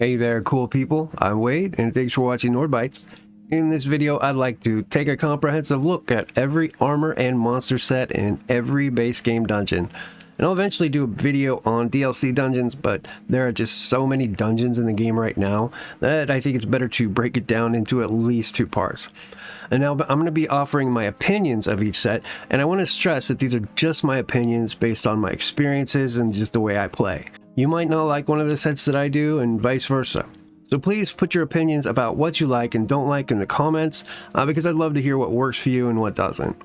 Hey there, cool people. I'm Wade, and thanks for watching Nordbites. In this video, I'd like to take a comprehensive look at every armor and monster set in every base game dungeon. And I'll eventually do a video on DLC dungeons, but there are just so many dungeons in the game right now that I think it's better to break it down into at least 2 parts. And now I'm going to be offering my opinions of each set, and I want to stress that these are just my opinions based on my experiences and just the way I play. You might not like one of the sets that I do, and vice versa. So please put your opinions about what you like and don't like in the comments, because I'd love to hear what works for you and what doesn't.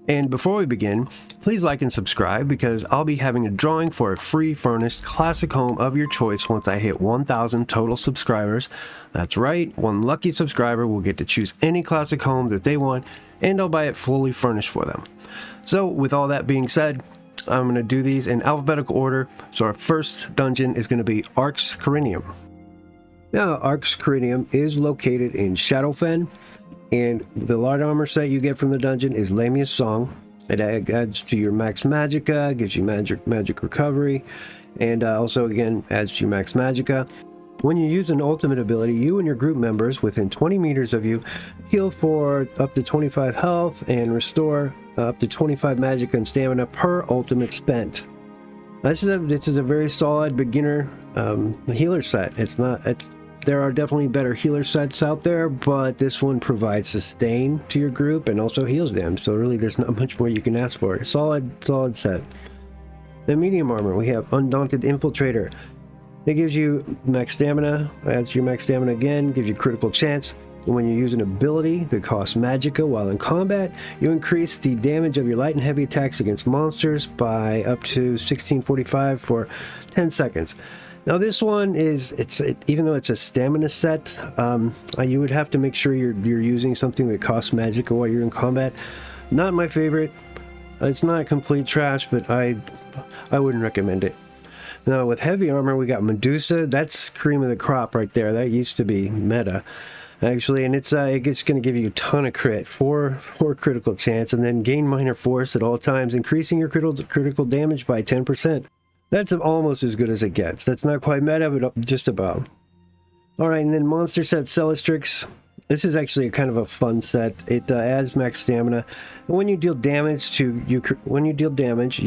And before we begin, please like and subscribe, because I'll be having a drawing for a free furnished classic home of your choice once I hit 1,000 total subscribers. That's right, one lucky subscriber will get to choose any classic home that they want, and I'll buy it fully furnished for them. So with all that being said, I'm going to do these in alphabetical order. So our first dungeon is going to be Arx Corinium. Now, Arx Corinium is located in Shadowfen, and the light armor set you get from the dungeon is Lamia's Song. It adds to your max magicka, gives you magic recovery, and also again adds to your max magicka. When you use an ultimate ability, you and your group members within 20 meters of you heal for up to 25 health and restore up to 25 magic and stamina per ultimate spent. This is a very solid beginner healer set. There are definitely better healer sets out there, but this one provides sustain to your group and also heals them. So really, there's not much more you can ask for. Solid set. The medium armor, we have Undaunted Infiltrator. It gives you max stamina, adds your max stamina again, gives you critical chance. And when you use an ability that costs magicka while in combat, you increase the damage of your light and heavy attacks against monsters by up to 1645 for 10 seconds. Now this one even though it's a stamina set, you would have to make sure you're using something that costs magicka while you're in combat. Not my favorite. It's not complete trash, but I wouldn't recommend it. Now with heavy armor, we got Medusa. That's cream of the crop right there. That used to be meta, actually, and it's going to give you a ton of crit, 4 critical chance, and then gain minor force at all times, increasing your critical damage by 10%. That's almost as good as it gets. That's not quite meta, but just about. All right, and then monster set Celestrix. This is actually a kind of a fun set. It adds max stamina. And when you deal damage, you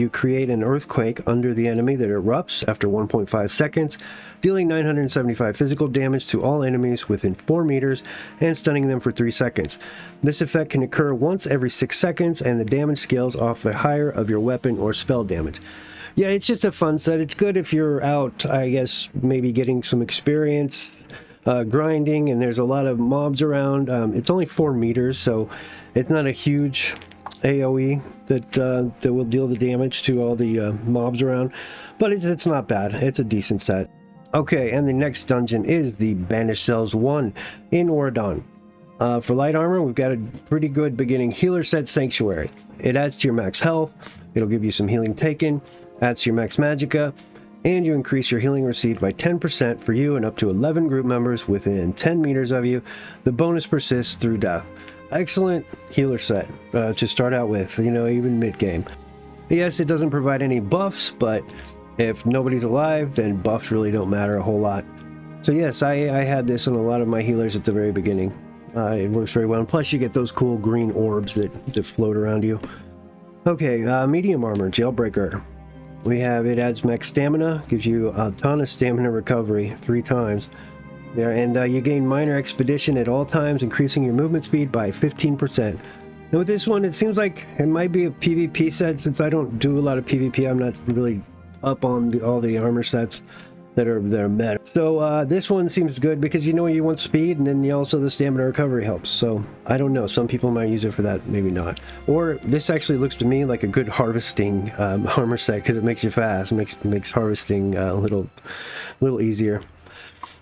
create an earthquake under the enemy that erupts after 1.5 seconds, dealing 975 physical damage to all enemies within 4 meters and stunning them for 3 seconds. This effect can occur once every 6 seconds, and the damage scales off the higher of your weapon or spell damage. Yeah, it's just a fun set. It's good if you're out, I guess, maybe getting some experience, grinding, and there's a lot of mobs around. It's only 4 meters, so it's not a huge AoE that will deal the damage to all the mobs around, but it's not bad. It's a decent set. Okay, and the next dungeon is the Banished Cells I in Oradon. For light armor, we've got a pretty good beginning healer set, Sanctuary. It adds to your max health, it'll give you some healing taken, adds to your max magicka, and you increase your healing received by 10% for you and up to 11 group members within 10 meters of you. The bonus persists through death. Excellent healer set to start out with, even mid-game. Yes, it doesn't provide any buffs, but if nobody's alive, then buffs really don't matter a whole lot. So yes, I had this on a lot of my healers at the very beginning. It works very well, and plus you get those cool green orbs that float around you. Okay, medium armor, Jailbreaker. We have it adds max stamina, gives you a ton of stamina recovery 3 times there, and you gain minor expedition at all times, increasing your movement speed by 15%. And with this one, it seems like it might be a PvP set. Since I don't do a lot of PvP, I'm not really up on all the armor sets that are meta. So this one seems good because you want speed, and then also the stamina recovery helps. So I don't know, some people might use it for that, maybe not. Or this actually looks to me like a good harvesting armor set because it makes you fast, makes harvesting a little easier.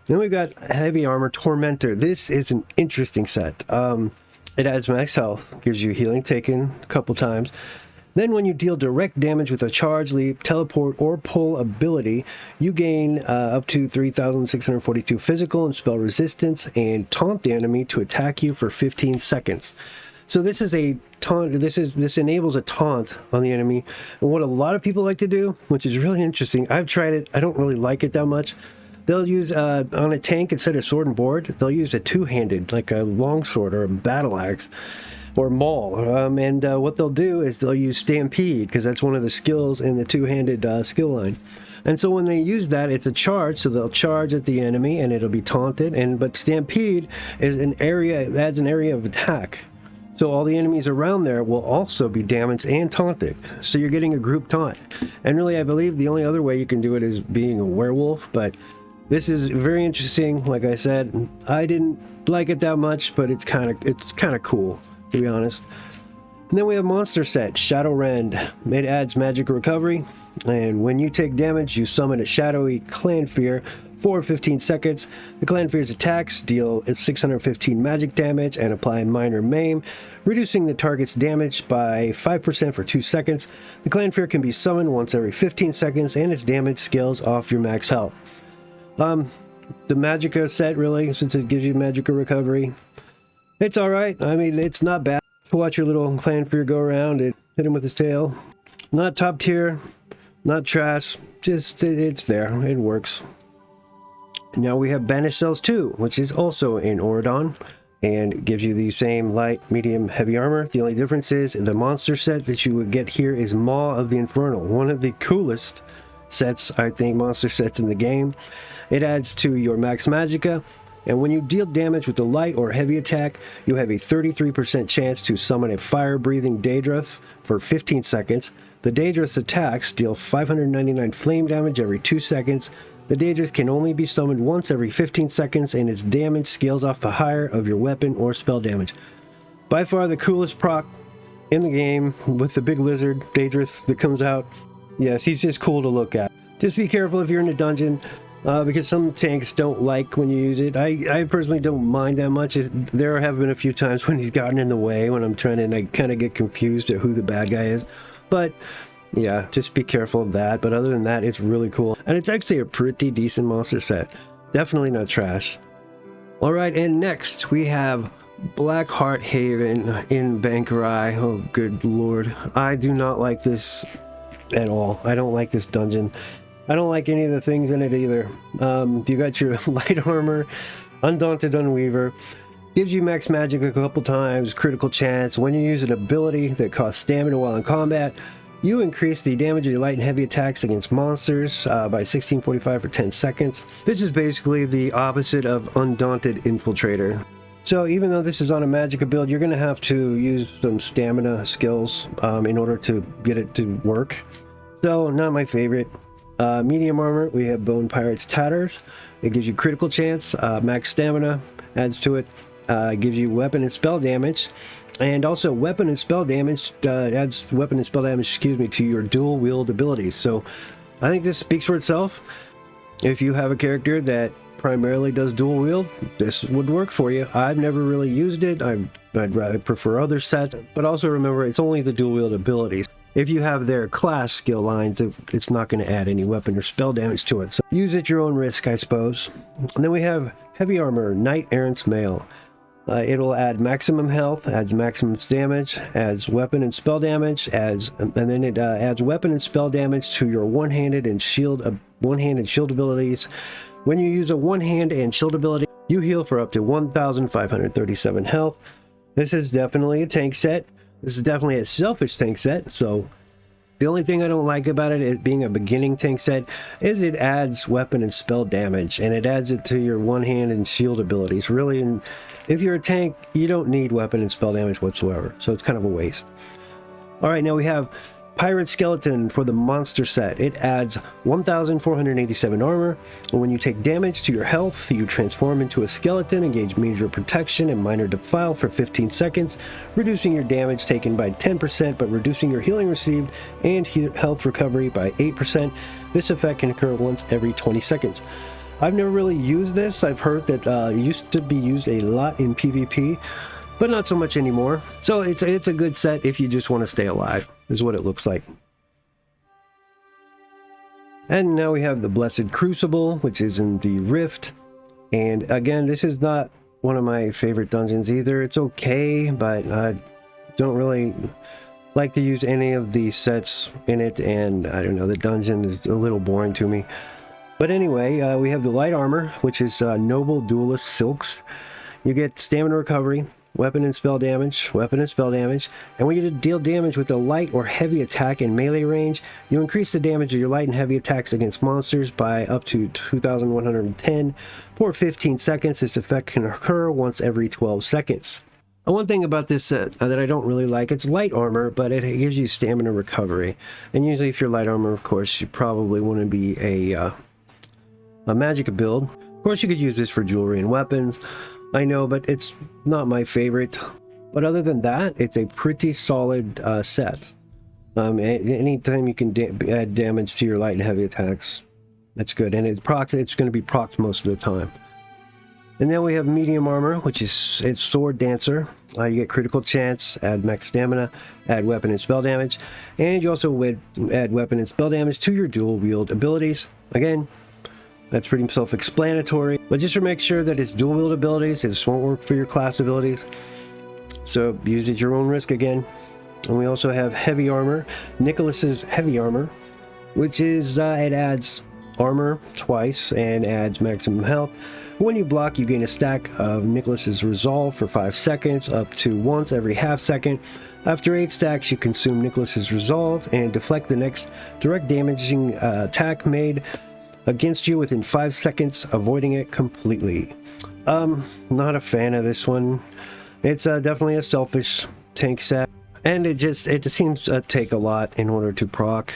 Then we've got heavy armor Tormentor. This is an interesting set. It adds max health, gives you healing taken a couple times. Then when you deal direct damage with a charge, leap, teleport, or pull ability, you gain up to 3,642 physical and spell resistance, and taunt the enemy to attack you for 15 seconds. So this is a taunt. This enables a taunt on the enemy. And what a lot of people like to do, which is really interesting, I've tried it, I don't really like it that much, They'll use, on a tank instead of sword and board, they'll use a two-handed, like a longsword or a battle axe, or maul. And what they'll do is they'll use Stampede, because that's one of the skills in the two-handed skill line. And so when they use that, it's a charge, so they'll charge at the enemy, and it'll be taunted. But Stampede is an area, it adds an area of attack. So all the enemies around there will also be damaged and taunted. So you're getting a group taunt. And really, I believe the only other way you can do it is being a werewolf, but this is very interesting. Like I said, I didn't like it that much, but it's kind of cool, to be honest. And then we have monster set, Shadow Rend. It adds magic recovery, and when you take damage, you summon a shadowy Clanfear for 15 seconds. The Clanfear's attacks deal 615 magic damage and apply minor maim, reducing the target's damage by 5% for 2 seconds. The Clanfear can be summoned once every 15 seconds, and its damage scales off your max health. The Magicka set, really, since it gives you Magicka recovery, it's alright. I mean, it's not bad. Watch your little Clanfear go around and hit him with his tail. Not top tier, not trash, just it's there, it works. Now we have Banished Cells II, which is also in Auradon, and it gives you the same light, medium, heavy armor. The only difference is the monster set that you would get here is Maw of the Infernal, one of the coolest sets, I think, monster sets in the game. It adds to your max magicka, and when you deal damage with a light or heavy attack, you have a 33% chance to summon a fire-breathing Daedrus for 15 seconds. The Daedrus attacks deal 599 flame damage every 2 seconds. The Daedrus can only be summoned once every 15 seconds, and its damage scales off the higher of your weapon or spell damage. By far the coolest proc in the game, with the big lizard Daedrus that comes out. Yes, he's just cool to look at. Just be careful if you're in a dungeon, because some tanks don't like when you use it. I personally don't mind that much. There have been a few times when he's gotten in the way when I'm trying to, and I kind of get confused at who the bad guy is. But yeah, just be careful of that. But other than that, it's really cool. And it's actually a pretty decent monster set. Definitely not trash. Alright, and next we have Blackheart Haven in Bankarai. Oh, good lord. I do not like this at all. I don't like this dungeon. I don't like any of the things in it either. You got your light armor, Undaunted Unweaver, gives you max magic a couple times, critical chance. When you use an ability that costs stamina while in combat, you increase the damage of your light and heavy attacks against monsters by 1645 for 10 seconds. This is basically the opposite of Undaunted Infiltrator. So even though this is on a Magicka build, you're going to have to use some stamina skills in order to get it to work. So not my favorite. Medium armor, we have Bone Pirate's Tatters. It gives you critical chance, max stamina adds to it, gives you weapon and spell damage, and also weapon and spell damage adds weapon and spell damage, to your dual wield abilities. So I think this speaks for itself. If you have a character that primarily does dual wield, this would work for you. I've never really used it. I'd rather prefer other sets, but also remember it's only the dual wield abilities. If you have their class skill lines, it's not going to add any weapon or spell damage to it. So use at your own risk, I suppose. And then we have Heavy Armor, Knight Errant's Mail. It'll add maximum health, adds maximum damage, adds weapon and spell damage, and then it adds weapon and spell damage to your one-handed and shield abilities. When you use a one-hand and shield ability, you heal for up to 1,537 health. This is definitely a tank set. This is definitely a selfish tank set, so the only thing I don't like about it being a beginning tank set is it adds weapon and spell damage, and it adds it to your one-hand and shield abilities. Really, and if you're a tank, you don't need weapon and spell damage whatsoever, so it's kind of a waste. Alright, now we have Pirate Skeleton for the monster set. It adds 1,487 armor, and when you take damage to your health, you transform into a skeleton, engage major protection and minor defile for 15 seconds, reducing your damage taken by 10%, but reducing your healing received and health recovery by 8%. This effect can occur once every 20 seconds. I've never really used this. I've heard that it used to be used a lot in PvP, but not so much anymore. So it's a good set if you just want to stay alive, is what it looks like. And now we have the Blessed Crucible, which is in the Rift. And again, this is not one of my favorite dungeons either. It's okay, but I don't really like to use any of the sets in it, and I don't know, the dungeon is a little boring to me. But anyway, we have the light armor, which is Noble Duelist Silks. You get stamina recovery, weapon and spell damage, and when you deal damage with a light or heavy attack in melee range, you increase the damage of your light and heavy attacks against monsters by up to 2,110 for 15 seconds. This effect can occur once every 12 seconds. One thing about this set that I don't really like, it's light armor, but it gives you stamina recovery. And usually if you're light armor, of course, you probably want to be a magic build. Of course, you could use this for jewelry and weapons. I know, but it's not my favorite. But other than that, it's a pretty solid set. Anytime you can add damage to your light and heavy attacks, that's good. And it's going to be procced most of the time. And then we have medium armor, which is it's Sword Dancer. You get critical chance, add max stamina, add weapon and spell damage, and you also add weapon and spell damage to your dual wield abilities. Again, that's pretty self-explanatory, but just to make sure that it's dual wield abilities, this won't work for your class abilities. So use it at your own risk again. And we also have heavy armor, Nicholas's heavy armor, which is it adds armor twice and adds maximum health. When you block, you gain a stack of Nicholas's Resolve for 5 seconds, up to once every half second. After 8 stacks, you consume Nicholas's Resolve and deflect the next direct damaging attack made against you within 5 seconds, avoiding it completely. Not a fan of this one. It's definitely a selfish tank set, and it just seems to take a lot in order to proc.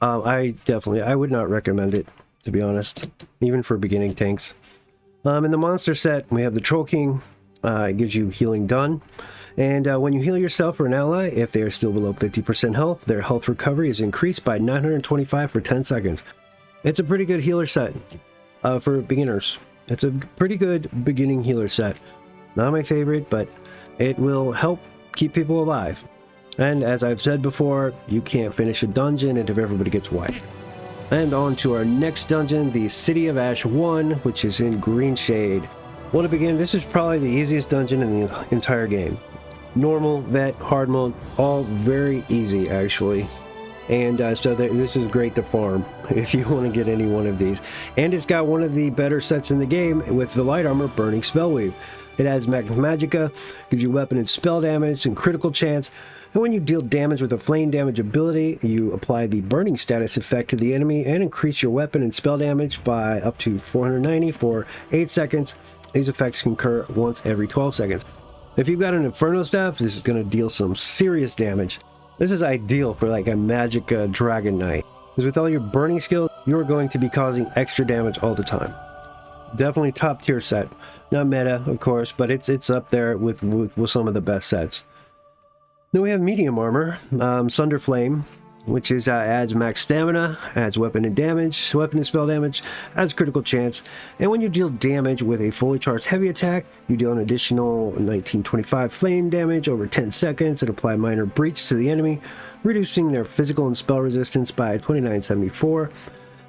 I would not recommend it, to be honest, even for beginning tanks. In the monster set, we have the Troll King. It gives you healing done. And when you heal yourself or an ally, if they are still below 50% health, their health recovery is increased by 925 for 10 seconds. It's a pretty good healer set for beginners. It's a pretty good beginning healer set. Not my favorite, but it will help keep people alive. And as I've said before, you can't finish a dungeon if everybody gets wiped. And on to our next dungeon, the City of Ash 1, which is in Greenshade. Well, to begin, this is probably the easiest dungeon in the entire game. Normal, vet, hard mode, all very easy actually. And so this is great to farm if you want to get any one of these. And it's got one of the better sets in the game with the light armor, Burning Spellweave. It adds Magicka, gives you weapon and spell damage and critical chance. And when you deal damage with a flame damage ability, you apply the burning status effect to the enemy and increase your weapon and spell damage by up to 490 for 8 seconds. These effects can occur once every 12 seconds. If you've got an Inferno Staff, this is going to deal some serious damage. This is ideal for like a Magicka Dragon Knight, because with all your burning skill, you're going to be causing extra damage all the time. Definitely top tier set. Not meta, of course, but it's up there with some of the best sets. Then we have medium armor, Sunder Flame, which is adds max stamina, adds weapon and spell damage, adds critical chance, and when you deal damage with a fully charged heavy attack, you deal an additional 1925 flame damage over 10 seconds and apply minor breach to the enemy, reducing their physical and spell resistance by 2974.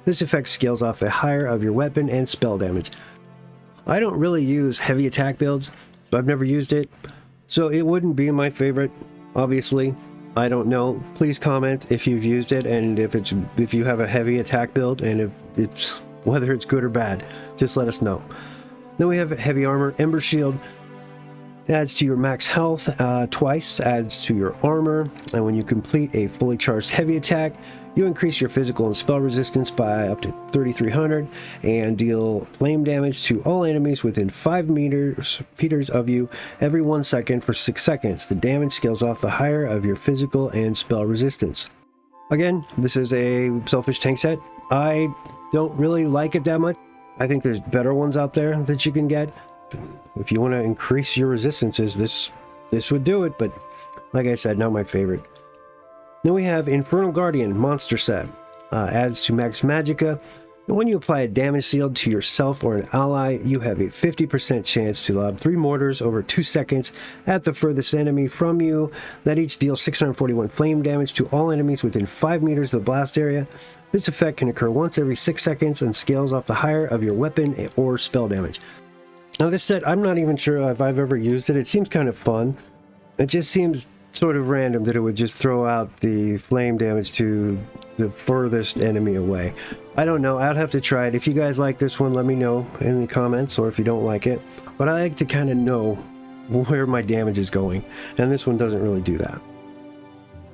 This effect scales off the higher of your weapon and spell damage. I don't really use heavy attack builds, so I've never used it, so it wouldn't be my favorite. Obviously, I don't know. Please comment if you've used it and if you have a heavy attack build and if it's whether it's good or bad. Just let us know. Then we have heavy armor, Ember Shield. Adds to your max health twice, adds to your armor, and when you complete a fully charged heavy attack, you increase your physical and spell resistance by up to 3,300 and deal flame damage to all enemies within 5 meters of you every 1 second for 6 seconds. The damage scales off the higher of your physical and spell resistance. Again, this is a selfish tank set. I don't really like it that much. I think there's better ones out there that you can get. If you want to increase your resistances, this would do it, but like I said, not my favorite. Then we have Infernal Guardian monster set. Adds to max Magicka. And when you apply a damage shield to yourself or an ally, you have a 50% chance to lob 3 mortars over 2 seconds at the furthest enemy from you, that each deals 641 flame damage to all enemies within 5 meters of the blast area. This effect can occur once every 6 seconds and scales off the higher of your weapon or spell damage. Now this set, I'm not even sure if I've ever used it. It seems kind of fun. It just seems sort of random that it would just throw out the flame damage to the furthest enemy away. I don't know. I'd have to try it. If you guys like this one, let me know in the comments, or if you don't like it. But I like to kind of know where my damage is going, and this one doesn't really do that.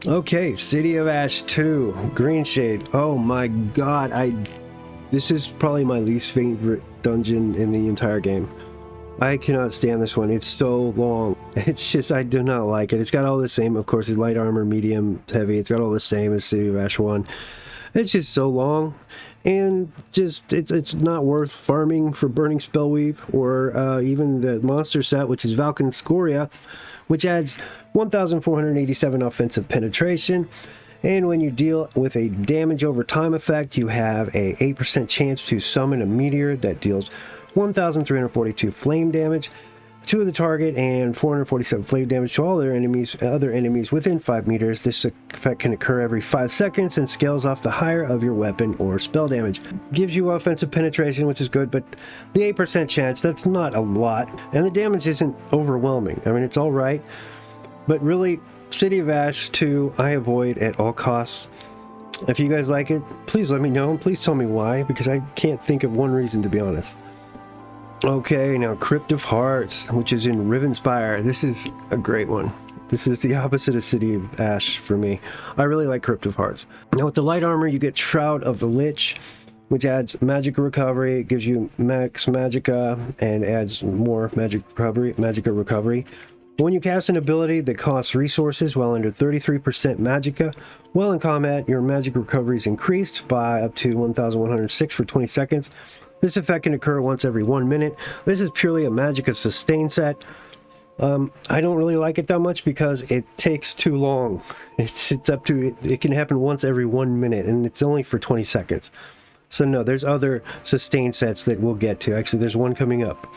Okay, City of Ash 2, Green Shade. Oh my god, this is probably my least favorite dungeon in the entire game. I cannot stand this one. It's so long. It's just, I do not like it. It's got all the same, of course, it's light armor, medium, heavy. It's got all the same as City of Ash 1. It's just so long, and just, it's not worth farming for Burning Spellweave, or even the monster set, which is Valken Scoria, which adds 1,487 offensive penetration. And when you deal with a damage over time effect, you have a 8% chance to summon a meteor that deals 1,342 flame damage to the target and 447 flame damage to all other enemies within 5 meters. This effect can occur every 5 seconds and scales off the higher of your weapon or spell damage. Gives you offensive penetration, which is good, but the 8% chance, that's not a lot, and the damage isn't overwhelming. I mean, it's all right, but really, City of Ash 2, I avoid at all costs. If you guys like it, please let me know, and please tell me why, because I can't think of one reason, to be honest. Okay, now Crypt of Hearts, which is in Rivenspire. This is a great one. This is the opposite of City of Ash for me. I really like Crypt of Hearts. Now with the light armor, you get Shroud of the Lich, which adds Magica Recovery. It gives you max Magica and adds more Magica Recovery. When you cast an ability that costs resources while under 33% Magica, while in combat, your Magic Recovery is increased by up to 1,106 for 20 seconds. This effect can occur once every 1 minute. This is purely a Magica sustain set. I don't really like it that much because it takes too long. It can happen once every 1 minute, and it's only for 20 seconds. So no, there's other sustain sets that we'll get to. Actually, there's one coming up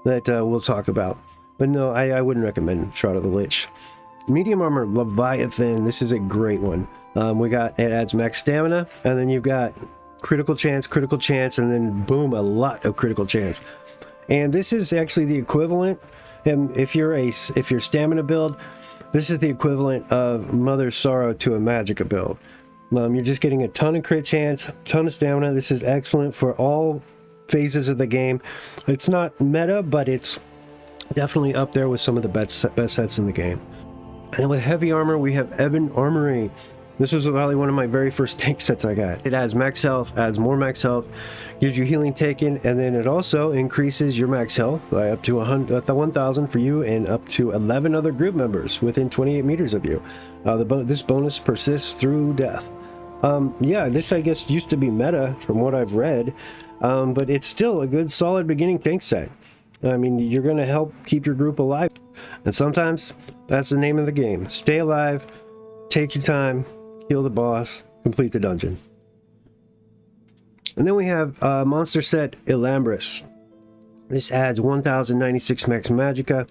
that we'll talk about. But no, I wouldn't recommend Shroud of the Lich. Medium Armor Leviathan, this is a great one. It adds max stamina, and then you've got critical chance, and then boom, a lot of critical chance. And this is actually the equivalent, and if you're stamina build, this is the equivalent of Mother Sorrow to a Magica build. You're just getting a ton of crit chance, ton of stamina. This is excellent for all phases of the game. It's not meta, but it's definitely up there with some of the best sets in the game. And with heavy armor, we have Ebon Armory. This was probably one of my very first tank sets I got. It adds max health, adds more max health, gives you healing taken, and then it also increases your max health by up to 1,000 for you and up to 11 other group members within 28 meters of you. This bonus persists through death. Yeah, this I guess used to be meta from what I've read, but it's still a good solid beginning tank set. I mean, you're going to help keep your group alive, and sometimes that's the name of the game. Stay alive, take your time, kill the boss, complete the dungeon. And then we have monster set Elambris. This adds 1,096 max Magica,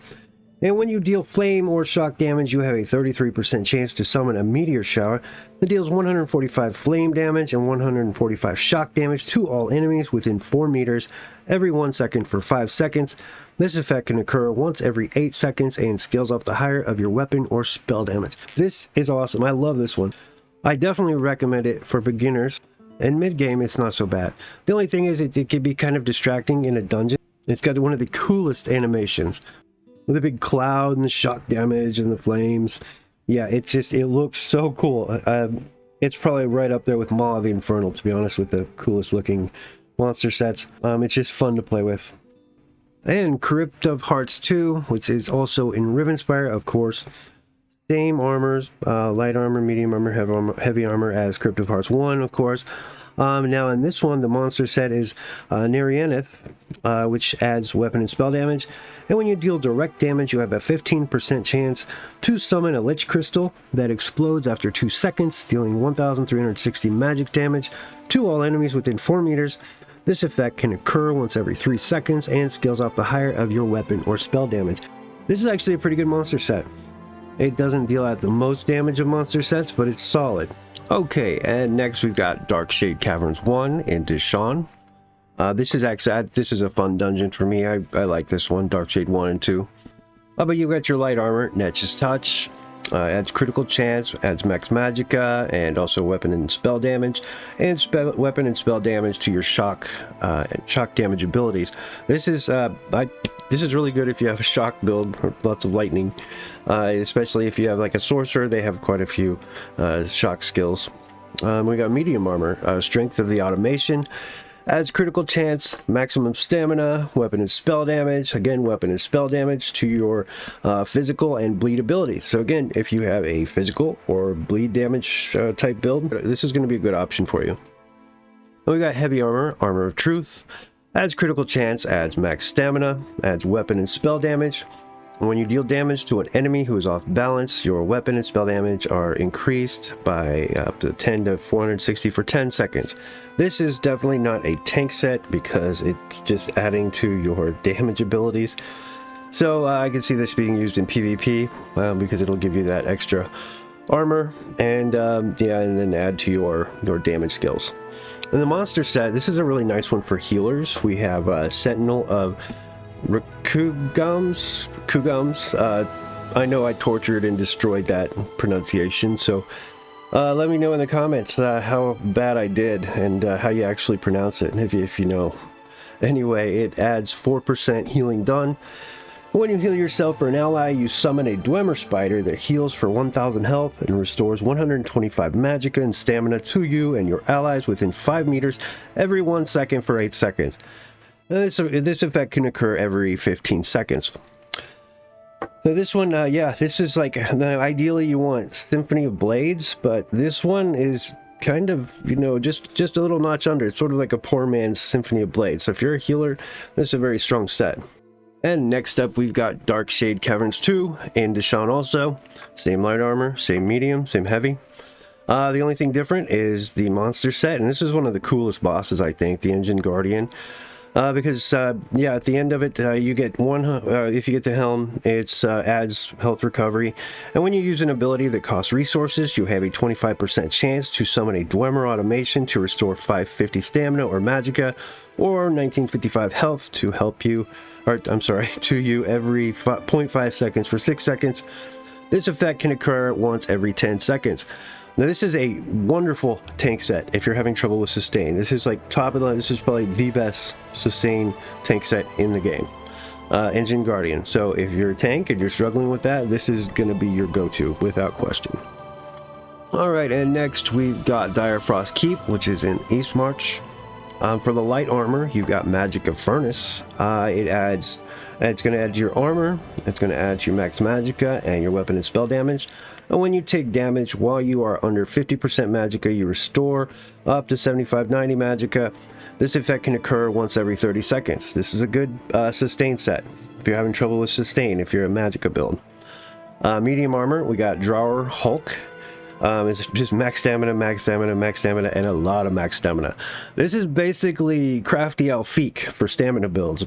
and when you deal flame or shock damage, you have a 33% chance to summon a meteor shower that deals 145 flame damage and 145 shock damage to all enemies within 4 meters every 1 second for 5 seconds. This effect can occur once every 8 seconds and scales off the higher of your weapon or spell damage. This is awesome. I love this one. I definitely recommend it for beginners, and mid-game it's not so bad. The only thing is it can be kind of distracting in a dungeon. It's got one of the coolest animations with a big cloud and the shock damage and the flames. Yeah, it looks so cool. It's probably right up there with Maw of the Infernal, to be honest, with the coolest looking monster sets. It's just fun to play with. And Crypt of Hearts II, which is also in Rivenspire, of course. Same armors, light armor, medium armor, heavy armor as Crypt of Hearts I, of course. Now in this one, the monster set is Nerianeth, which adds weapon and spell damage. And when you deal direct damage, you have a 15% chance to summon a Lich Crystal that explodes after 2 seconds, dealing 1,360 magic damage to all enemies within 4 meters. This effect can occur once every 3 seconds and scales off the higher of your weapon or spell damage. This is actually a pretty good monster set. It doesn't deal out the most damage of monster sets, but it's solid. Okay, and next we've got Darkshade Caverns I in Deshawn. This is a fun dungeon for me. I like this one, Darkshade 1 and 2. But you've got your light armor, Netch's Touch, Adds critical chance, adds max magicka, and also weapon and spell damage, and weapon and spell damage to your shock damage abilities. This is really good if you have a shock build or lots of lightning, especially if you have like a sorcerer. They have quite a few shock skills. We got medium armor, strength of the automation. Adds critical chance, maximum stamina, weapon and spell damage. Again, weapon and spell damage to your physical and bleed abilities. So again, if you have a physical or bleed damage type build, this is going to be a good option for you. Then we got heavy armor, armor of truth. Adds critical chance, adds max stamina, adds weapon and spell damage. When you deal damage to an enemy who is off balance, your weapon and spell damage are increased by up to 10 to 460 for 10 seconds. This is definitely not a tank set because it's just adding to your damage abilities. So I can see this being used in PvP because it'll give you that extra armor and yeah, and then add to your damage skills. In the monster set, this is a really nice one for healers. We have Sentinel of Kugums. I know I tortured and destroyed that pronunciation, so let me know in the comments how bad I did and how you actually pronounce it, if you know. Anyway, it adds 4% healing done. When you heal yourself or an ally, you summon a Dwemer spider that heals for 1000 health and restores 125 magicka and stamina to you and your allies within 5 meters every 1 second for 8 seconds. Now, this effect can occur every 15 seconds. So this one, yeah, this is like, ideally you want Symphony of Blades, but this one is kind of, you know, just a little notch under. It's sort of like a poor man's Symphony of Blades. So if you're a healer, this is a very strong set. And next up, we've got Darkshade Caverns II in Deshawn also. Same light armor, same medium, same heavy. The only thing different is the monster set, and this is one of the coolest bosses, I think, the Engine Guardian. Because yeah, at the end of it, you get one. If you get the helm, it adds health recovery, and when you use an ability that costs resources, you have a 25% chance to summon a Dwemer automation to restore 550 stamina or magicka, or 1955 health to help you, or I'm sorry, to you every 0.5 seconds for 6 seconds. This effect can occur once every 10 seconds. Now this is a wonderful tank set if you're having trouble with sustain. This is like top of the line. This is probably the best sustain tank set in the game. Engine Guardian. So if you're a tank and you're struggling with that, this is going to be your go-to without question. Alright, and next we've got Direfrost Keep, which is in East March. For the light armor, you've got Magic of Furnace. It's going to add to your armor, it's going to add to your max magicka and your weapon and spell damage. And when you take damage while you are under 50% magicka, you restore up to 75-90 magicka. This effect can occur once every 30 seconds. This is a good sustain set if you're having trouble with sustain, if you're a magicka build. Medium armor, we got Drawer Hulk. It's just max stamina, max stamina, max stamina, and a lot of max stamina. This is basically Crafty Alfiq for stamina builds.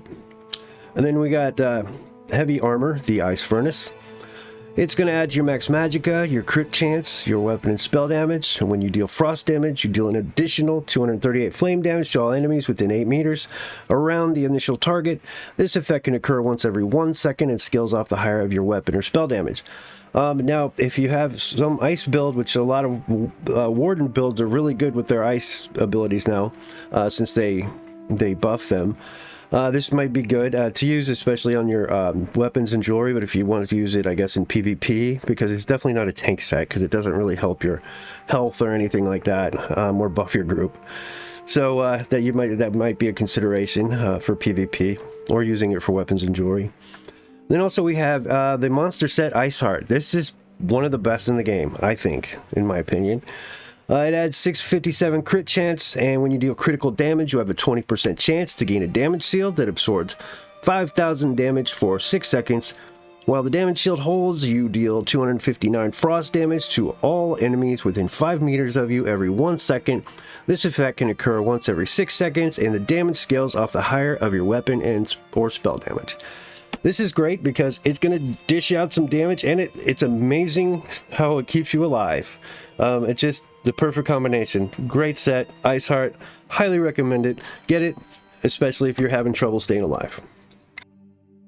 And then we got heavy armor, the Ice Furnace. It's going to add to your max magicka, your crit chance, your weapon and spell damage, and when you deal frost damage, you deal an additional 238 flame damage to all enemies within 8 meters around the initial target. This effect can occur once every 1 second and scales off the higher of your weapon or spell damage. Now, if you have some ice build, which a lot of Warden builds are really good with their ice abilities now, since they buff them. This might be good to use, especially on your weapons and jewelry, but if you want to use it, I guess, in PvP, because it's definitely not a tank set, because it doesn't really help your health or anything like that, or buff your group. So that might be a consideration for PvP, or using it for weapons and jewelry. Then also we have the monster set Iceheart. This is one of the best in the game, I think, in my opinion. It adds 657 crit chance, and when you deal critical damage, you have a 20% chance to gain a damage shield that absorbs 5,000 damage for 6 seconds. While the damage shield holds, you deal 259 frost damage to all enemies within 5 meters of you every 1 second. This effect can occur once every 6 seconds, and the damage scales off the higher of your weapon and or spell damage. This is great because it's going to dish out some damage, and it's amazing how it keeps you alive. It's just the perfect combination. Great set, Iceheart, highly recommend it. Get it, especially if you're having trouble staying alive.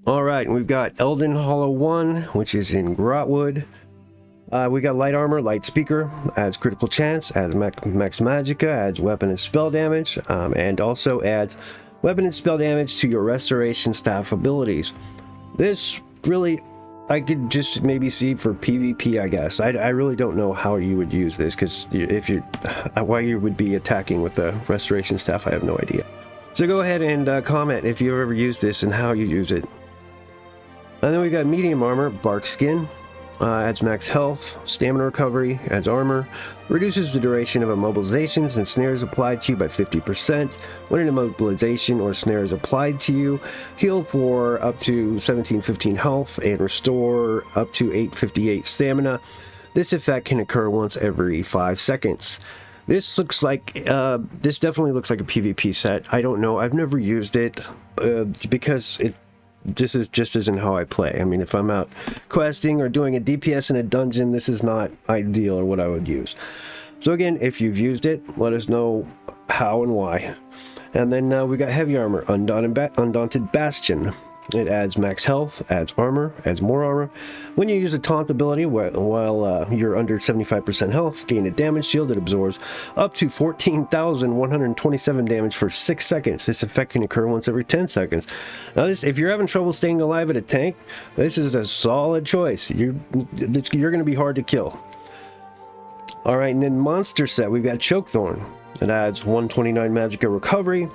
Alright, we've got Elden Hollow I, which is in Grotwood. We got light armor, light speaker, adds critical chance, adds max magicka, adds weapon and spell damage, and also adds weapon and spell damage to your restoration staff abilities. This really, I could just maybe see for PvP, I guess. I really don't know how you would use this, because if you, why you would be attacking with the restoration staff, I have no idea. So go ahead and comment if you've ever used this and how you use it. And then we got medium armor, bark skin, adds max health, stamina recovery, adds armor, reduces the duration of immobilizations and snares applied to you by 50%. When an immobilization or snare is applied to you, heal for up to 1715 health and restore up to 858 stamina. This effect can occur once every 5 seconds. This looks like, this definitely looks like a PvP set. I don't know, I've never used it because this just isn't how I play. I mean, if I'm out questing or doing a DPS in a dungeon, this is not ideal or what I would use. So again, if you've used it, let us know how and why. And then we got heavy armor, Undaunted Bastion. It adds max health, adds armor, adds more armor. When you use a taunt ability while you're under 75% health, gain a damage shield that absorbs up to 14,127 damage for 6 seconds. This effect can occur once every 10 seconds. Now this, if you're having trouble staying alive at a tank, this is a solid choice. You're going to be hard to kill. Alright, and then monster set, we've got Chokethorn. It adds 129 magicka recovery.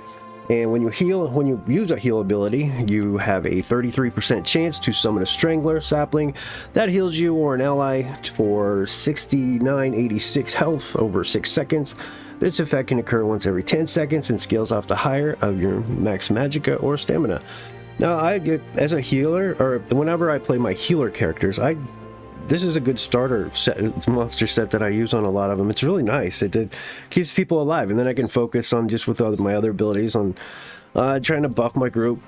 And when you use a heal ability, you have a 33% chance to summon a Strangler sapling that heals you or an ally for 6986 health over 6 seconds. This effect can occur once every 10 seconds and scales off the higher of your max magicka or stamina. Now, as a healer, or whenever I play my healer characters, this is a good starter set, monster set that I use on a lot of them. It's really nice. It keeps people alive, and then I can focus on just with my other abilities on trying to buff my group.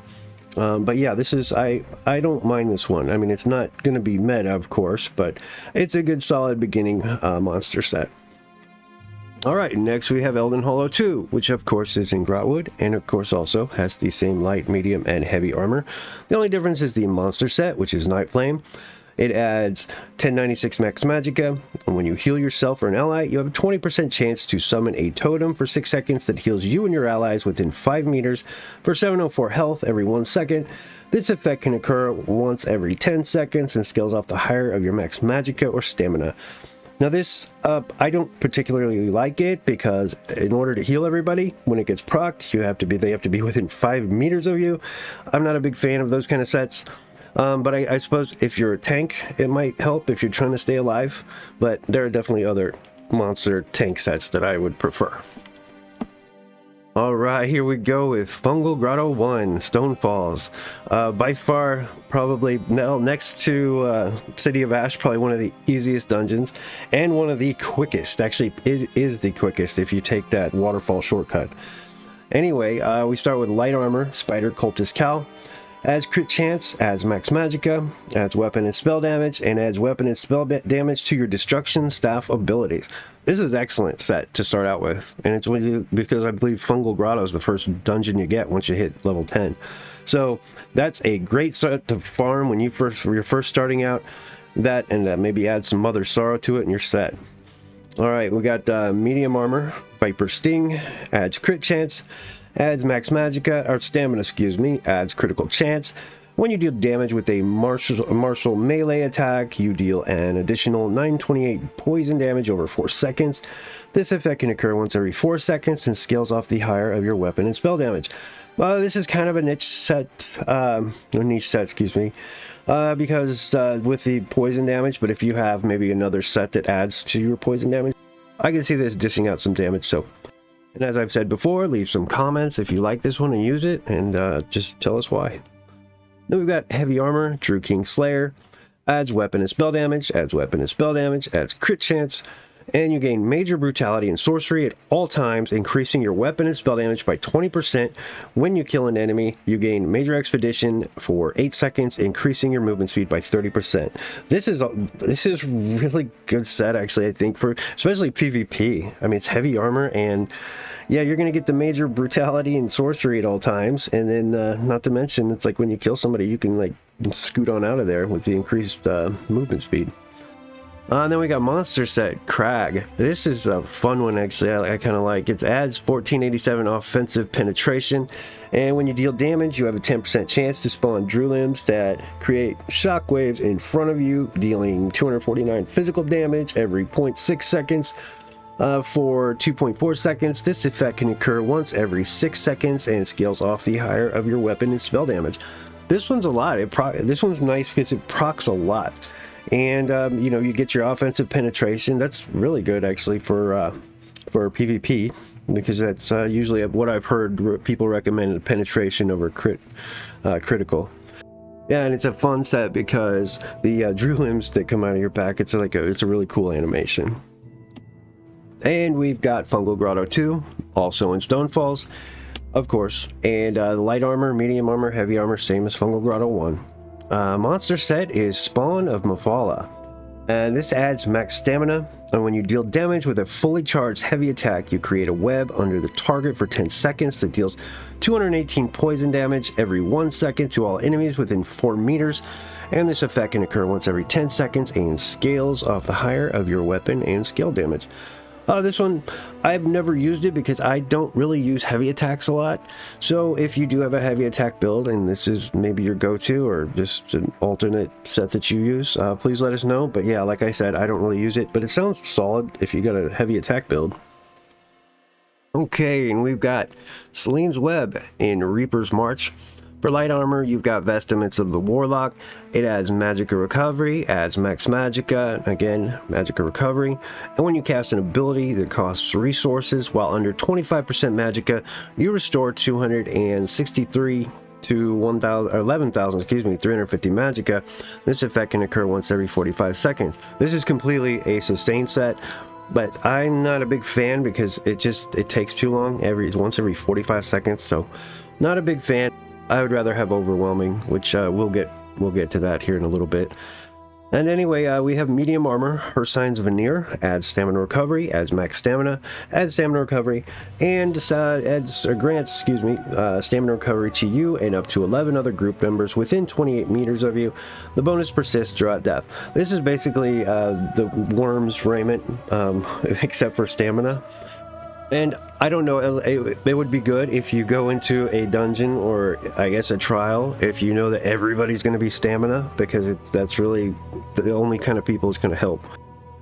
But yeah, this is, I don't mind this one. I mean, it's not going to be meta, of course, but it's a good solid beginning monster set. Alright, next we have Elden Hollow II, which of course is in Grotwood, and of course also has the same light, medium, and heavy armor. The only difference is the monster set, which is Night Flame. It adds 1096 max magicka, and when you heal yourself or an ally, you have a 20% chance to summon a totem for 6 seconds that heals you and your allies within 5 meters for 704 health every 1 second. This effect can occur once every 10 seconds and scales off the higher of your max magicka or stamina. Now this, I don't particularly like it because in order to heal everybody, when it gets procced, they have to be within 5 meters of you. I'm not a big fan of those kind of sets. But I suppose if you're a tank, it might help if you're trying to stay alive. But there are definitely other monster tank sets that I would prefer. Alright, here we go with Fungal Grotto I, Stonefalls. By far, probably next to City of Ash, probably one of the easiest dungeons. And one of the quickest. Actually, it is the quickest if you take that waterfall shortcut. Anyway, we start with light armor, Spider Cultist Cowl. Adds crit chance, adds max magicka, adds weapon and spell damage, and adds weapon and spell damage to your destruction staff abilities. This is an excellent set to start out with, and it's because I believe Fungal Grotto is the first dungeon you get once you hit level 10. So that's a great start to farm when you're first starting out. That and maybe add some Mother Sorrow to it and you're set. Alright, we got medium armor, Viper Sting, adds crit chance, adds max magicka, or stamina, excuse me, adds critical chance. When you deal damage with a martial melee attack, you deal an additional 928 poison damage over 4 seconds. This effect can occur once every 4 seconds and scales off the higher of your weapon and spell damage. This is kind of a niche set, excuse me, because with the poison damage, but if you have maybe another set that adds to your poison damage, I can see this dishing out some damage, so. And as I've said before, leave some comments if you like this one and use it, and just tell us why. Then we've got heavy armor, Drew King Slayer, adds weapon and spell damage, adds weapon and spell damage, adds crit chance, and you gain major brutality and sorcery at all times, increasing your weapon and spell damage by 20%. When you kill an enemy, you gain major expedition for 8 seconds, increasing your movement speed by 30%. This is really good set, actually, I think, for especially PvP. I mean, it's heavy armor, and yeah, you're going to get the major brutality and sorcery at all times, and then not to mention, it's like when you kill somebody, you can like scoot on out of there with the increased movement speed. And then we got monster set Crag. This is a fun one actually. I kind of like it. Adds 1487 offensive penetration, and when you deal damage you have a 10% chance to spawn Drew limbs that create shockwaves in front of you, dealing 249 physical damage every 0.6 seconds for 2.4 seconds. This effect can occur once every 6 seconds and scales off the higher of your weapon and spell damage. This one's a lot. This one's nice because it procs a lot. And you know, you get your offensive penetration. That's really good actually for PvP, because that's usually what I've heard people recommend, penetration over critical. Yeah, and it's a fun set because the Drew limbs that come out of your back, it's a really cool animation. And we've got Fungal Grotto II, also in Stonefalls, of course, and light armor, medium armor, heavy armor, same as Fungal Grotto I. Monster set is Spawn of Mafala, and this adds max stamina, and when you deal damage with a fully charged heavy attack, you create a web under the target for 10 seconds that deals 218 poison damage every 1 second to all enemies within 4 meters, and this effect can occur once every 10 seconds and scales off the higher of your weapon and skill damage. This one, I've never used it because I don't really use heavy attacks a lot. So if you do have a heavy attack build and this is maybe your go-to or just an alternate set that you use, please let us know. But yeah, like I said, I don't really use it, but it sounds solid if you got a heavy attack build. Okay, and we've got Selene's Web in Reaper's March. For light armor, you've got Vestments of the Warlock. It adds Magicka Recovery, adds Max Magicka, again, Magicka Recovery. And when you cast an ability that costs resources while under 25% Magicka, you restore 263 to 350 Magicka. This effect can occur once every 45 seconds. This is completely a sustain set, but I'm not a big fan because it takes too long, once every 45 seconds, so not a big fan. I would rather have Overwhelming, which we'll get to that here in a little bit. And anyway, we have medium armor. Her Signs of Veneer adds stamina recovery, adds max stamina, adds stamina recovery, and grants stamina recovery to you and up to 11 other group members within 28 meters of you. The bonus persists throughout death. This is basically the Worm's raiment, except for stamina. And I don't know, it would be good if you go into a dungeon or I guess a trial if you know that everybody's going to be stamina, because that's really the only kind of people it's going to help.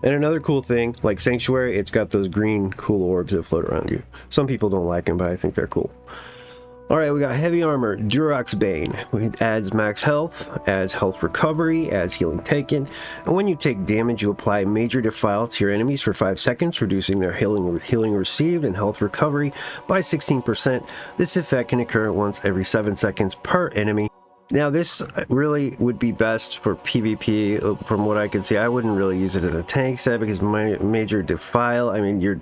And another cool thing, like Sanctuary, it's got those green cool orbs that float around you. Some people don't like them, but I think they're cool. Alright, we got heavy armor, Durock's Bane. It adds max health, adds health recovery, adds healing taken, and when you take damage you apply Major Defile to your enemies for 5 seconds, reducing their healing received and health recovery by 16%. This effect can occur once every 7 seconds per enemy. Now this really would be best for PvP from what I can see. I wouldn't really use it as a tank set because Major Defile, I mean your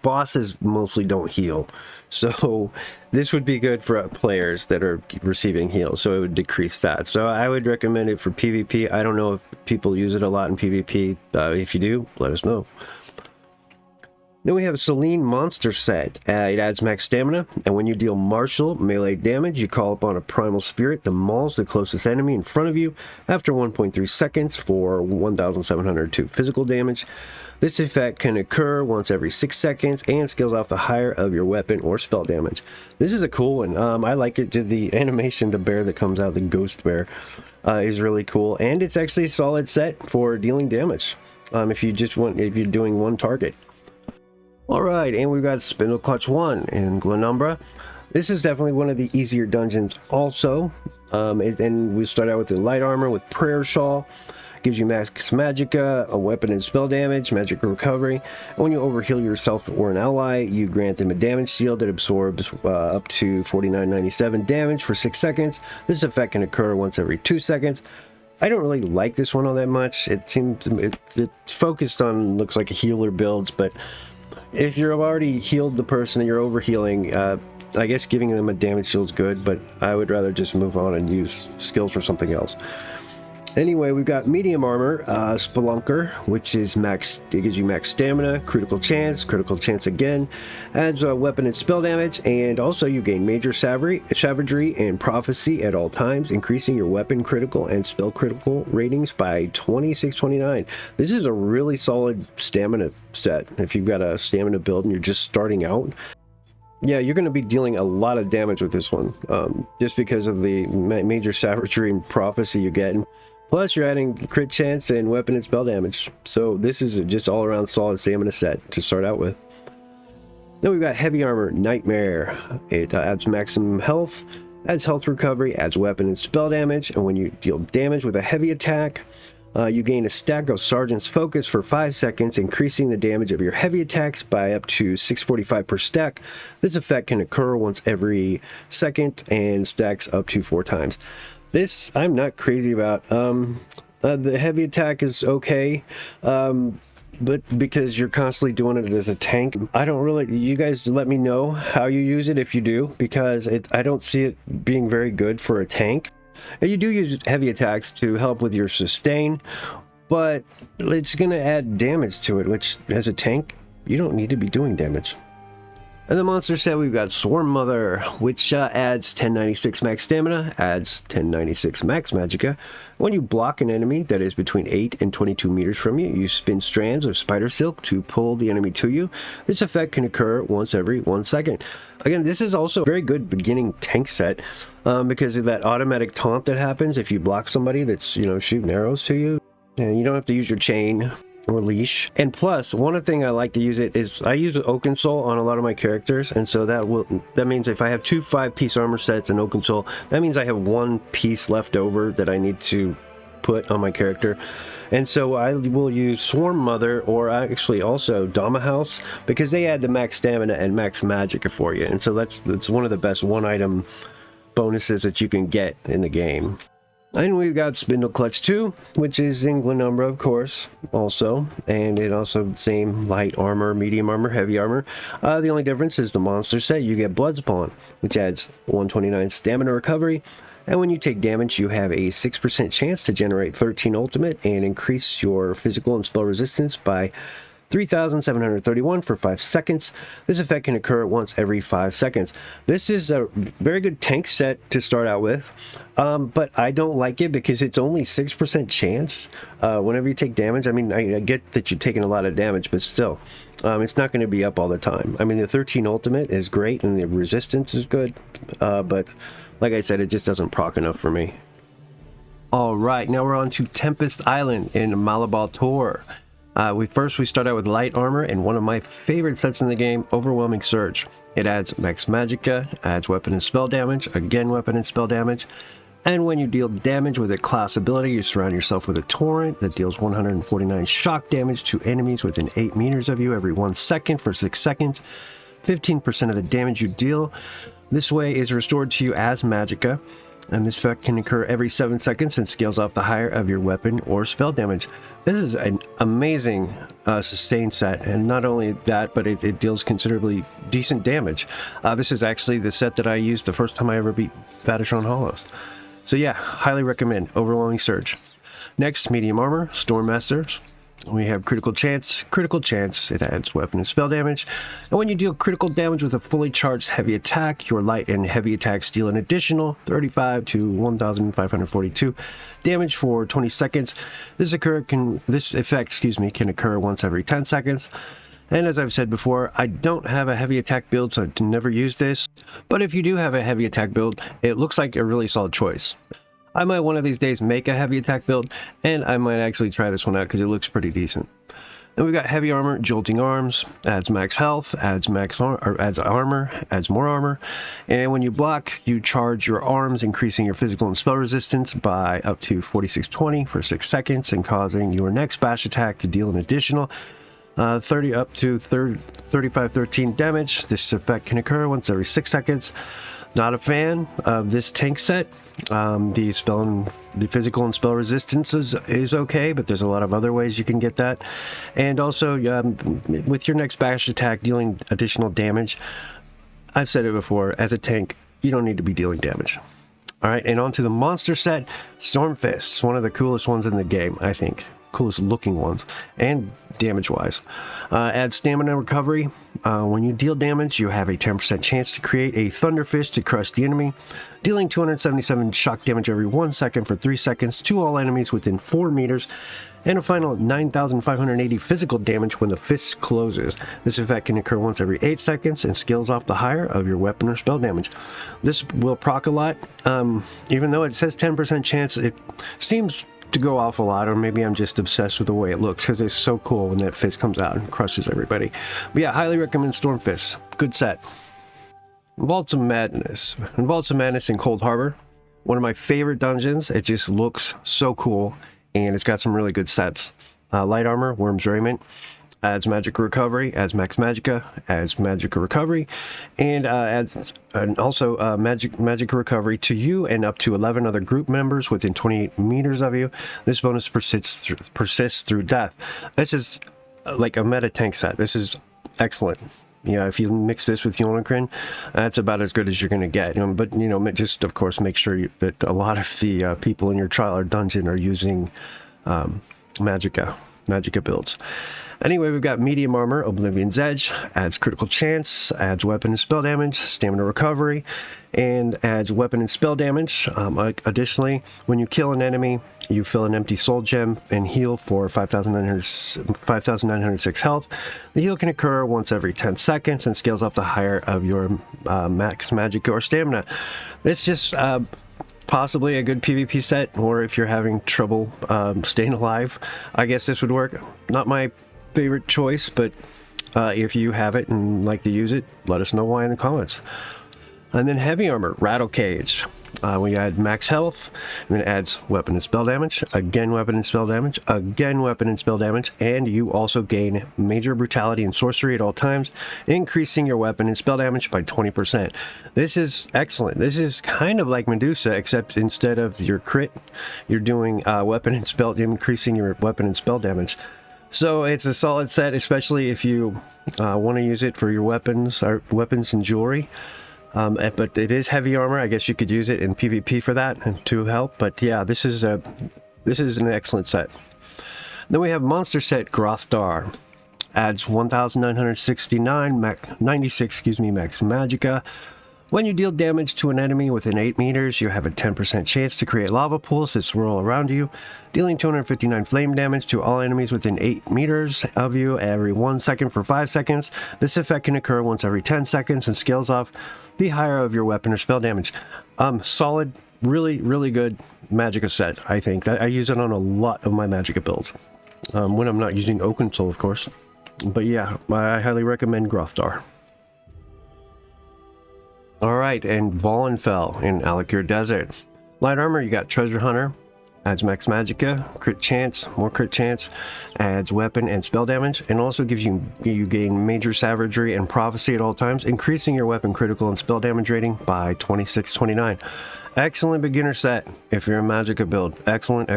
bosses mostly don't heal. So this would be good for players that are receiving heals, so it would decrease that. So I would recommend it for PvP. I don't know if people use it a lot in PvP. If you do, let us know. Then we have Selene Monster Set. It adds max stamina, and when you deal martial melee damage, you call upon a primal spirit that mauls the closest enemy in front of you after 1.3 seconds for 1,702 physical damage. This effect can occur once every 6 seconds and scales off the higher of your weapon or spell damage. This is a cool one. I like it. The animation, the bear that comes out, the ghost bear, is really cool, and it's actually a solid set for dealing damage. If you're doing one target. Alright, and we've got Spindleclutch I in Glenumbra. This is definitely one of the easier dungeons also. And we start out with the light armor with Prayer Shawl. Gives you max magicka, a weapon and spell damage, magic recovery. And when you overheal yourself or an ally, you grant them a damage shield that absorbs up to 4997 damage for 6 seconds. This effect can occur once every 2 seconds. I don't really like this one all that much. It seems it's focused on, looks like a healer builds, but if you've already healed the person and you're overhealing, I guess giving them a damage shield is good, but I would rather just move on and use skills for something else. Anyway, we've got medium armor, Spelunker, which is max, it gives you max stamina, critical chance again, adds weapon and spell damage, and also you gain major savagery and prophecy at all times, increasing your weapon critical and spell critical ratings by 26-29. This is a really solid stamina set. If you've got a stamina build and you're just starting out, yeah, you're going to be dealing a lot of damage with this one, just because of the major savagery and prophecy you get. Plus, you're adding crit chance and weapon and spell damage. So this is just all-around solid stamina set to start out with. Then we've got heavy armor, Nightmare. It adds maximum health, adds health recovery, adds weapon and spell damage. And when you deal damage with a heavy attack, you gain a stack of Sergeant's Focus for 5 seconds, increasing the damage of your heavy attacks by up to 645 per stack. This effect can occur once every second and stacks up to 4 times. This I'm not crazy about. The heavy attack is okay, but because you're constantly doing it as a tank, I don't really, you guys let me know how you use it if you do, because I don't see it being very good for a tank. And you do use heavy attacks to help with your sustain, but it's going to add damage to it, which as a tank, you don't need to be doing damage. And the monster set, we've got Swarm Mother, which adds 1096 max stamina, adds 1096 max magicka. When you block an enemy that is between 8 and 22 meters from you, you spin strands of spider silk to pull the enemy to you. This effect can occur once every 1 second. Again, this is also a very good beginning tank set, because of that automatic taunt that happens if you block somebody that's, you know, shooting arrows to you. And you don't have to use your chain or leash. And plus, one thing I like to use it is I use Oaken Soul on a lot of my characters, and so that means if I have 2 5-piece armor sets and Oaken Soul, that means I have 1 piece left over that I need to put on my character. And so I will use Swarm Mother, or actually also Dama House, because they add the max stamina and max magicka for you, and so that's one of the best one-item bonuses that you can get in the game. And we've got Spindleclutch II, which is in Glenumbra, of course, also. And it also the same light armor, medium armor, heavy armor. The only difference is the monster set. You get Bloodspawn, which adds 129 stamina recovery. And when you take damage, you have a 6% chance to generate 13 ultimate and increase your physical and spell resistance by 3,731 for 5 seconds. This effect can occur once every 5 seconds. This is a very good tank set to start out with, but I don't like it because it's only 6% chance whenever you take damage. I mean, I get that you're taking a lot of damage, but still, it's not going to be up all the time. I mean, the 13 ultimate is great and the resistance is good, but like I said, it just doesn't proc enough for me. Alright, now we're on to Tempest Island in Malabar Tor. We start out with light armor and one of my favorite sets in the game, Overwhelming Surge. It adds max magicka, adds weapon and spell damage, again weapon and spell damage, and when you deal damage with a class ability, you surround yourself with a torrent that deals 149 shock damage to enemies within 8 meters of you every 1 second for 6 seconds. 15% of the damage you deal this way is restored to you as magicka, and this effect can occur every 7 seconds and scales off the higher of your weapon or spell damage. This is an amazing sustain set, and not only that, but it deals considerably decent damage. This is actually the set that I used the first time I ever beat Elden Hollow. So yeah, highly recommend Overwhelming Surge. Next, medium armor, Stormmasters. We have critical chance. It adds weapon and spell damage. And when you deal critical damage with a fully charged heavy attack, your light and heavy attacks deal an additional 35 to 1,542 damage for 20 seconds. This effect can occur once every 10 seconds. And as I've said before, I don't have a heavy attack build, so I never use this. But if you do have a heavy attack build, it looks like a really solid choice. I might one of these days make a heavy attack build, and I might actually try this one out because it looks pretty decent. Then we've got heavy armor, Jolting Arms, adds max health, adds armor, adds more armor, and when you block, you charge your arms, increasing your physical and spell resistance by up to 4620 for 6 seconds, and causing your next bash attack to deal an additional 30 up to 3513 damage. This effect can occur once every 6 seconds. Not a fan of this tank set. The physical and spell resistance is okay, but there's a lot of other ways you can get that. And also, with your next bash attack dealing additional damage, I've said it before, as a tank, you don't need to be dealing damage. All right, and on to the monster set, Stormfist, one of the coolest ones in the game, I think. Coolest looking ones, and damage-wise. Add stamina recovery. When you deal damage, you have a 10% chance to create a Thunderfist to crush the enemy, dealing 277 shock damage every 1 second for 3 seconds to all enemies within 4 meters, and a final 9,580 physical damage when the fist closes. This effect can occur once every 8 seconds and scales off the higher of your weapon or spell damage. This will proc a lot. Even though it says 10% chance, it seems to go off a lot, or maybe I'm just obsessed with the way it looks because it's so cool when that fist comes out and crushes everybody. But yeah, highly recommend Stormfist. Good set. Vaults of Madness. In Vaults of Madness in Cold Harbor, one of my favorite dungeons. It just looks so cool, and it's got some really good sets. Light Armor, Worm's Raiment, adds Magic Recovery, adds Max Magicka, adds Magic Recovery, and also Magic Recovery to you and up to 11 other group members within 28 meters of you. This bonus persists through death. This is like a meta tank set. This is excellent. You know, if you mix this with Yonagrin, that's about as good as you're going to get. But, you know, just, of course, make sure that a lot of the people in your trial or dungeon are using Magicka builds. Anyway, we've got Medium Armor, Oblivion's Edge, adds critical chance, adds weapon and spell damage, stamina recovery, and adds weapon and spell damage. Additionally, when you kill an enemy, you fill an empty soul gem and heal for 5,906 health. The heal can occur once every 10 seconds and scales off the higher of your max magic or stamina. It's just possibly a good PvP set, or if you're having trouble staying alive, I guess this would work. Not my favorite choice, but if you have it and like to use it, let us know why in the comments. And then Heavy Armor, Rattle Cage. We add max health, and then adds weapon and spell damage, again weapon and spell damage, again weapon and spell damage, and you also gain major brutality and sorcery at all times, increasing your weapon and spell damage by 20%. This is excellent. This is kind of like Medusa, except instead of your crit, you're doing weapon and spell, increasing your weapon and spell damage. So it's a solid set, especially if you want to use it for your weapons and jewelry. But it is heavy armor. I guess you could use it in PvP for that and to help. But yeah, this is an excellent set. Then we have monster set Grothdar. Adds 1,996 max magicka. When you deal damage to an enemy within 8 meters, you have a 10% chance to create lava pools that swirl around you, dealing 259 flame damage to all enemies within 8 meters of you every 1 second for 5 seconds. This effect can occur once every 10 seconds and scales off the higher of your weapon or spell damage. Solid, really good magicka set, I think. I use it on a lot of my magicka builds. When I'm not using Oaken Soul, of course. But yeah, I highly recommend Grothdar. Alright, and Volenfell in Alakir Desert. Light Armor, you got Treasure Hunter, adds max magicka, crit chance, more crit chance, adds weapon and spell damage, and also gives you gain major savagery and prophecy at all times, increasing your weapon critical and spell damage rating by 2629. Excellent beginner set if you're a magicka build. Excellent.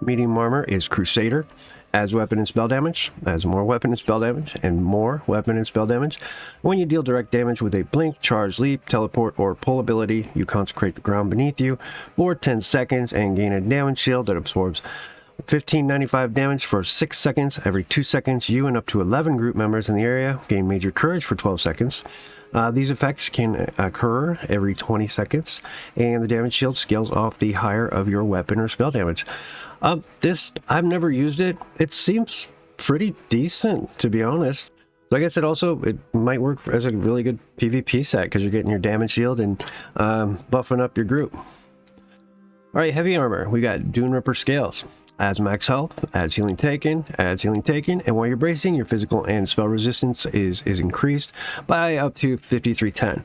Medium Armor is Crusader. Adds weapon and spell damage, adds more weapon and spell damage, and more weapon and spell damage. When you deal direct damage with a blink, charge, leap, teleport, or pull ability, you consecrate the ground beneath you for 10 seconds and gain a damage shield that absorbs 1595 damage for 6 seconds. Every 2 seconds, you and up to 11 group members in the area gain major courage for 12 seconds. These effects can occur every 20 seconds, and the damage shield scales off the higher of your weapon or spell damage. I've never used it. It seems pretty decent, to be honest. Like I said, also, it might work as a really good PvP set because you're getting your damage shield and buffing up your group. Alright, Heavy Armor. We got Dune Ripper Scales. Adds max health, adds healing taken, and while you're bracing, your physical and spell resistance is increased by up to 5310.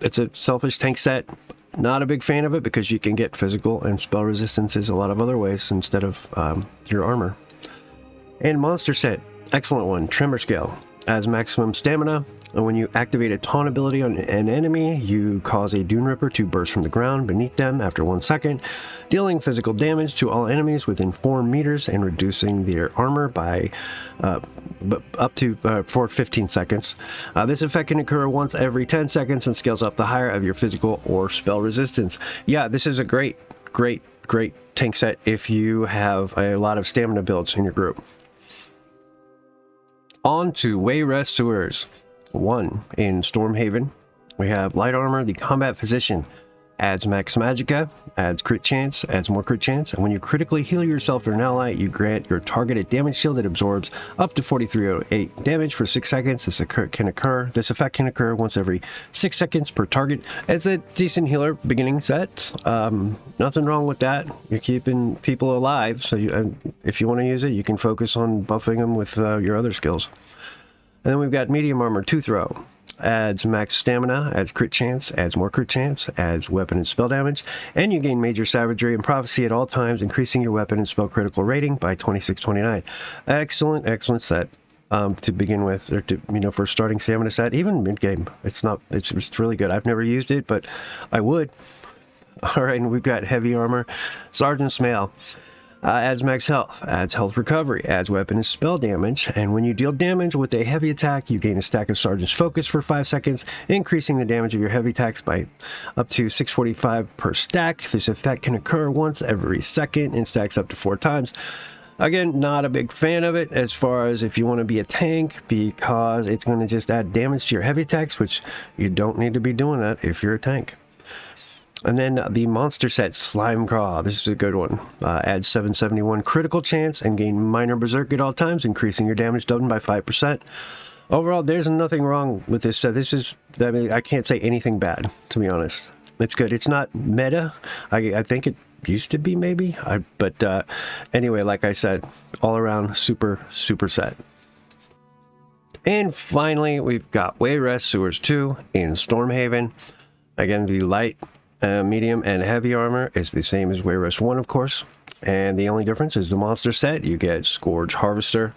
It's a selfish tank set. Not a big fan of it because you can get physical and spell resistances a lot of other ways instead of your armor. And monster set, excellent one, Tremor Scale. adds maximum stamina. And when you activate a taunt ability on an enemy, you cause a Dune Ripper to burst from the ground beneath them after 1 second, dealing physical damage to all enemies within 4 meters and reducing their armor by up to for 15 seconds. This effect can occur once every 10 seconds and scales up the higher of your physical or spell resistance. Yeah, this is a great tank set if you have a lot of stamina builds in your group. On to Wayrest Sewers I in Stormhaven. We have light armor, the combat physician. Adds max magicka, adds crit chance, adds more crit chance, and when you critically heal yourself or an ally, you grant your targeted damage shield that absorbs up to 4308 damage for 6 seconds. This effect can occur once every 6 seconds per target. It's a decent healer beginning set. Nothing wrong with that. You're keeping people alive, so if you want to use it, you can focus on buffing them with your other skills. And then we've got medium armor 2-throw. Adds max stamina, adds crit chance, adds more crit chance, adds weapon and spell damage, and you gain major savagery and prophecy at all times, increasing your weapon and spell critical rating by 2629. Excellent set to begin with, or to, for starting stamina set, even mid game. It's really good. I've never used it, but I would. All right, and we've got heavy armor, Sergeant's Mail. Adds max health, adds health recovery, adds weapon and spell damage, and when you deal damage with a heavy attack, you gain a stack of Sergeant's Focus for 5 seconds, increasing the damage of your heavy attacks by up to 645 per stack. This effect can occur once every second and stacks up to 4 times. Again, not a big fan of it as far as if you want to be a tank, because it's going to just add damage to your heavy attacks, which you don't need to be doing that if you're a tank. And then the monster set Slime Craw. This is a good one. Adds 771 critical chance and gain minor berserk at all times, increasing your damage done by 5%. Overall, there's nothing wrong with this set. I can't say anything bad, to be honest. It's good. It's not meta. I think it used to be, maybe. But anyway, like I said, all around super set. And finally, we've got Wayrest Sewers II in Stormhaven. Again, the light, medium, and heavy armor is the same as Wayrest I, of course. And the only difference is the monster set. You get Scourge Harvester.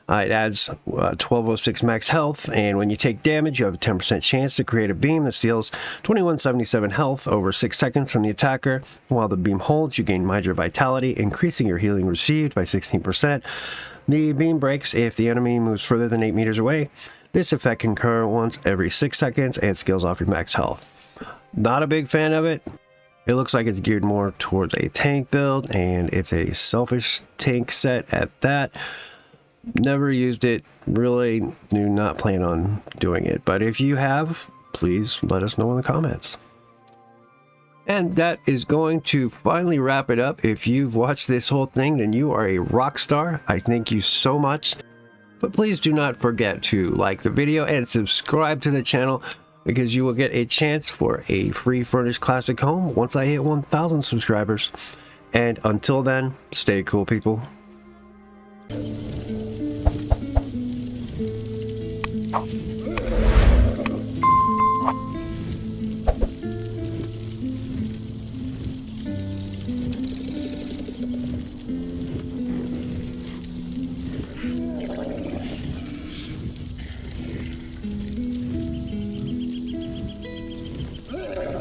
It adds 1206 max health, and when you take damage, you have a 10% chance to create a beam that steals 2177 health over 6 seconds from the attacker. While the beam holds, you gain major vitality, increasing your healing received by 16%. The beam breaks if the enemy moves further than 8 meters away. This effect can occur once every 6 seconds and scales off your max health. Not a big fan of it. It looks like it's geared more towards a tank build, and it's a selfish tank set at that. Never used it. Really do not plan on doing it. But if you have, please let us know in the comments. And that is going to finally wrap it up. If you've watched this whole thing, then you are a rock star. I thank you so much. But please do not forget to like the video and subscribe to the channel, because you will get a chance for a free furnished classic home once I hit 1,000 subscribers. And until then, stay cool, people.